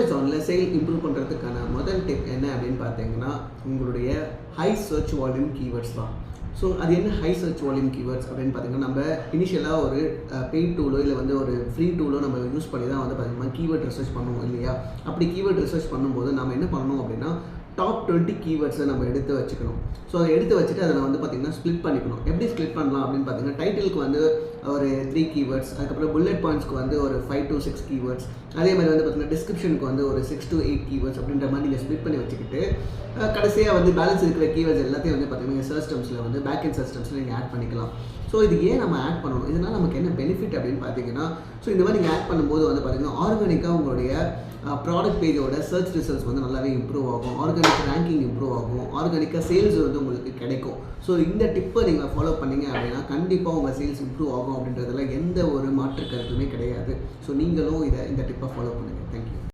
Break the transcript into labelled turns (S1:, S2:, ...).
S1: அமேசானில் sale improve பண்ணுறதுக்கான முதல் டிப் என்ன அப்படின்னு பார்த்தீங்கன்னா, உங்களுடைய ஹை சர்ச் வால்யூம் கீவேர்ட்ஸ் தான். ஸோ அது என்ன ஹை சர்ச் வால்யூம் கீவேர்ட்ஸ் அப்படின்னு பார்த்தீங்கன்னா, நம்ம இனிஷியலாக ஒரு பெய்ட் டூலோ இல்லை வந்து ஒரு ஃப்ரீ டூலோ நம்ம யூஸ் பண்ணி தான் வந்து பார்த்தீங்கன்னா கீவேர்ட் ரிசர்ச் பண்ணுவோம் இல்லையா? அப்படி கீவேர்ட் ரிசர்ச் பண்ணும்போது நம்ம என்ன பண்ணணும் அப்படின்னா, டாப் 20 கீவேர்ட்ஸை நம்ம எடுத்து வச்சுக்கணும். ஸோ அதை எடுத்து வச்சுட்டு அதை வந்து பார்த்திங்கன்னா ஸ்ப்ளிட் பண்ணிக்கணும். எப்படி ஸ்ப்ளிட் பண்ணலாம் அப்படின்னு பார்த்தீங்கன்னா, டைட்டிலுக்கு வந்து ஒரு 3 கீவேர்ட்ஸ், அதுக்கப்புறம் புல்லட் பாயிண்ட்ஸ்க்கு வந்து ஒரு 5 to 6 கீவேர்ட்ஸ், அதே மாதிரி வந்து பார்த்திங்கன்னா டிஸ்கிரிப்ஷனுக்கு வந்து ஒரு 6 to 8 கீவேர்ட்ஸ் அப்படின்ற மாதிரி நீங்கள் ஸ்ப்ளிட் பண்ணி வச்சுக்கிட்டு, கடைசியாக வந்து பேலன்ஸ் இருக்கிற கீவேர்ட்ஸ் எல்லாத்தையும் வந்து பார்த்திங்கன்னா சர்ச் டெர்ம்ஸில் வந்து பேக் அண்ட் சர்ச் டெர்ம்ஸில் நீங்கள் ஆட் பண்ணிக்கலாம். ஸோ இது ஏன் நம்ம ஆட் பண்ணணும், இதனால் நமக்கு என்ன பெனிஃபிட் அப்படின்னு பார்த்தீங்கன்னா, ஸோ இந்த மாதிரி நீங்கள் ஆட் பண்ணும்போது வந்து பார்த்திங்கன்னா ஆர்கானிக்காக உங்களுடைய ப்ராடக்ட் பேஜோட சர்ச் ரிசல்ட்ஸ் வந்து நல்லாவே இம்ப்ரூவ் ஆகும், ஆர்கானிக் ரேங்கிங் இம்ப்ரூவ் ஆகும், ஆர்கானிக்காக சேல்ஸ் வந்து உங்களுக்கு கிடைக்கும். ஸோ இந்த டிப்பை நீங்கள் ஃபாலோ பண்ணிங்க அப்படின்னா கண்டிப்பாக உங்கள் சேல்ஸ் இம்ப்ரூவ் ஆகும் அப்படின்றதுல எந்த ஒரு மாற்று கருத்துமே கிடையாது. ஸோ நீங்களும் இந்த டிப்பை ஃபாலோ பண்ணுங்கள். தேங்க்யூ.